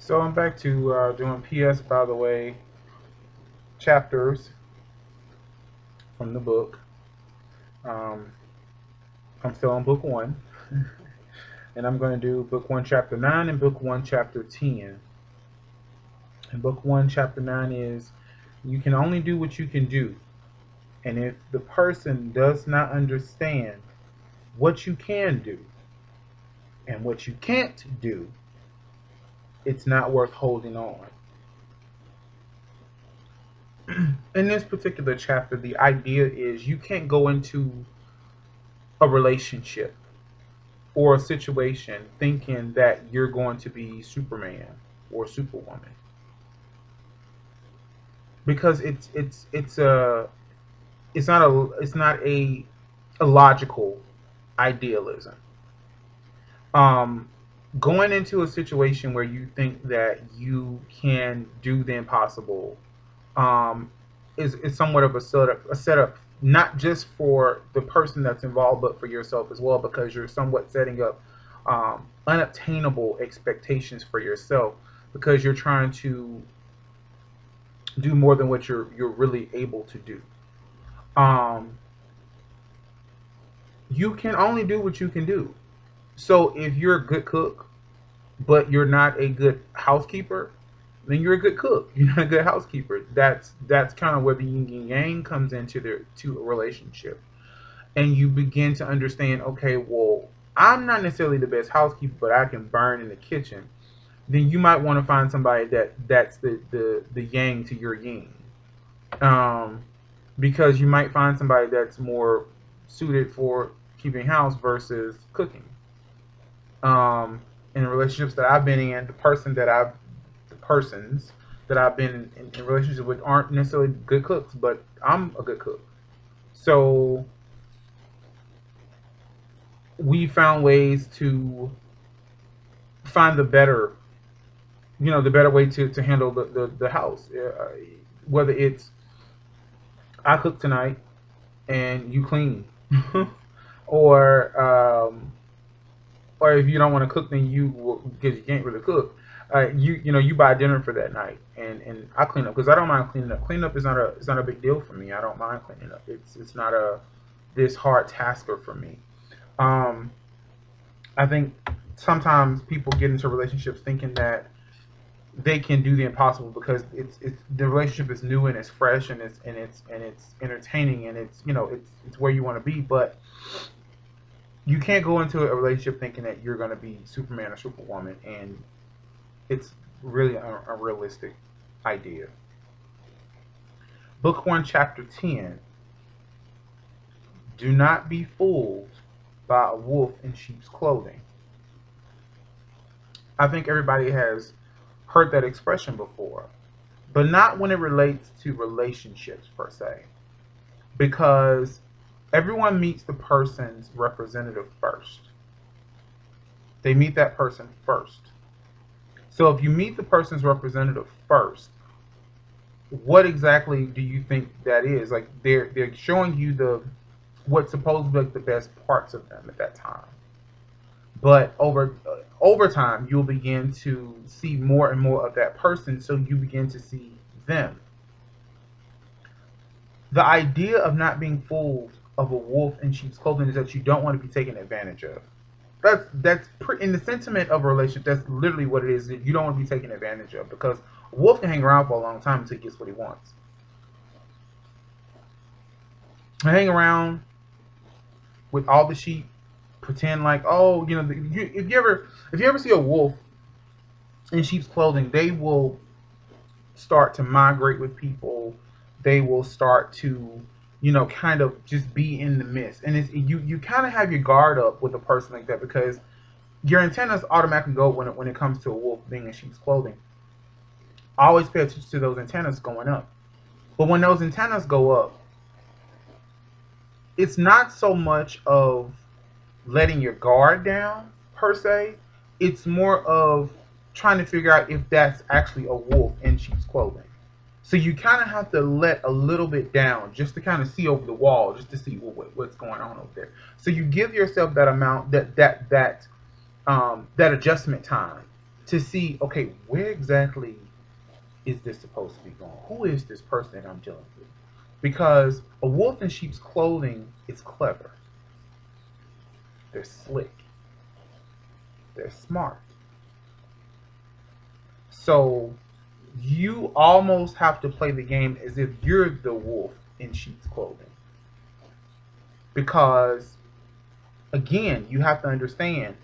So I'm back to doing PS, by the way, chapters from the book. Um, I'm still on book one, and I'm going to do book one, chapter 9, and book one, chapter 10. And book one, chapter 9 is you can only do what you can do. And if the person does not understand what you can do and what you can't do, it's not worth holding on. In this particular chapter, the idea is you can't go into a relationship or a situation thinking that you're going to be Superman or Superwoman because it's not a logical idealism. Um, Going into a situation where you think that you can do the impossible um, is somewhat of a setup not just for the person that's involved, but for yourself as well, because you're somewhat setting up unobtainable expectations for yourself because you're trying to do more than what you're really able to do. Um, you can only do what you can do. So if you're a good cook, but you're not a good housekeeper, then you're a good cook. You're not a good housekeeper. That's kind of where the yin and yang comes into the to a relationship, and you begin to understand. Okay, well, I'm not necessarily the best housekeeper, but I can burn in the kitchen. Then you might want to find somebody that's the yang to your yin, um, because you might find somebody that's more suited for keeping house versus cooking. In the relationships that I've been in, the persons that I've been in relationships with aren't necessarily good cooks, but I'm a good cook. So we found ways to find the better way to handle the house. Whether it's I cook tonight and you clean, or or if you don't want to cook, then because you can't really cook. You buy dinner for that night, and I clean up because I don't mind cleaning up. Cleanup is not a big deal for me. I don't mind cleaning up. It's not a this hard tasker for me. Um, I think sometimes people get into relationships thinking that they can do the impossible because it's the relationship is new and it's fresh and it's entertaining and it's where you want to be, but you can't go into a relationship thinking that you're going to be Superman or Superwoman, and it's really a realistic idea. Book 1, Chapter 10. Do not be fooled by a wolf in sheep's clothing. I think everybody has heard that expression before, but not when it relates to relationships per se, because everyone meets the person's representative first. They meet that person first. So if you meet the person's representative first, what exactly do you think that is? Like they're showing you the what's supposed to be like the best parts of them at that time. But over time, you'll begin to see more and more of that person, so you begin to see them. The idea of not being fooled of a wolf in sheep's clothing is that you don't want to be taken advantage of. In the sentiment of a relationship. That's literally what it is. That you don't want to be taken advantage of because a wolf can hang around for a long time until he gets what he wants. Hang around with all the sheep, pretend like, oh, if you ever see a wolf in sheep's clothing, they will start to migrate with people. They will start to kind of just be in the midst, and you kind of have your guard up with a person like that because your antennas automatically go when it comes to a wolf being in sheep's clothing. Always pay attention to those antennas going up. But when those antennas go up, it's not so much of letting your guard down per se. It's more of trying to figure out if that's actually a wolf in sheep's clothing. So you kind of have to let a little bit down just to kind of see over the wall, just to see what's going on over there. So you give yourself that amount, that adjustment time to see, okay, where exactly is this supposed to be going? Who is this person that I'm dealing with? Because a wolf in sheep's clothing is clever. They're slick. They're smart. So you almost have to play the game as if you're the wolf in sheep's clothing. Because again, you have to understand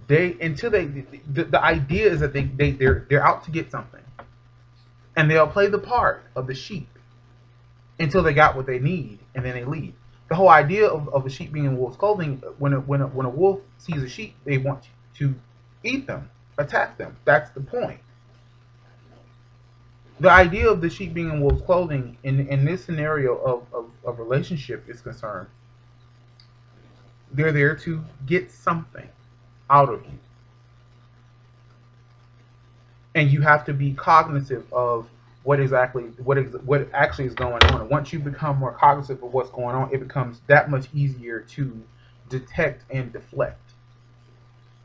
they until they the idea is that they're out to get something. And they'll play the part of the sheep until they got what they need, and then they leave. The whole idea of a sheep being in wolf's clothing, when a wolf sees a sheep, they want to eat them, attack them. That's the point. The idea of the sheep being in wolf's clothing in this scenario of relationship is concerned, they're there to get something out of you. And you have to be cognizant of what actually is going on. And once you become more cognizant of what's going on, it becomes that much easier to detect and deflect,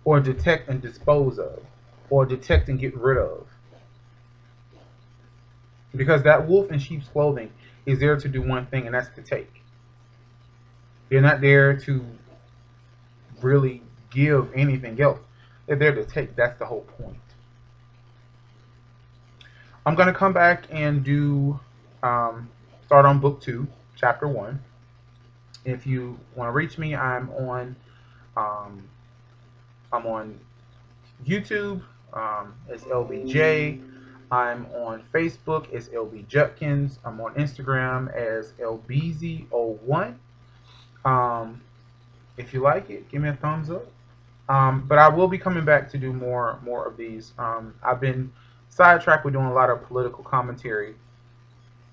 or detect and dispose of, or detect and get rid of. Because that wolf in sheep's clothing is there to do one thing, and that's to take. They're not there to really give anything else. They're there to take. That's the whole point. I'm gonna come back and do start on book 2, chapter 1. If you want to reach me, um, I'm on YouTube as LBJ. I'm on Facebook as LB Jutkins. I'm on Instagram as LBZ01. Um, if you like it, give me a thumbs up. But I will be coming back to do more of these. I've been sidetracked with doing a lot of political commentary,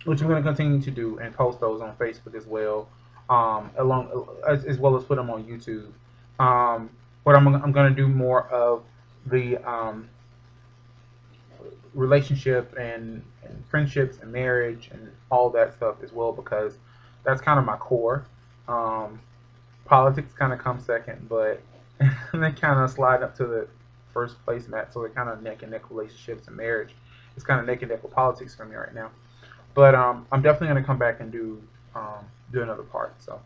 which I'm going to continue to do and post those on Facebook as well, as well as put them on YouTube. But I'm going to do more of the relationship and friendships and marriage and all that stuff as well, because that's kind of my core. Um, Politics kind of comes second, but they kind of slide up to the first place, Matt. So they're kind of neck and neck relationships and marriage. It's kind of neck and neck with politics for me right now. But I'm definitely going to come back and do another part. So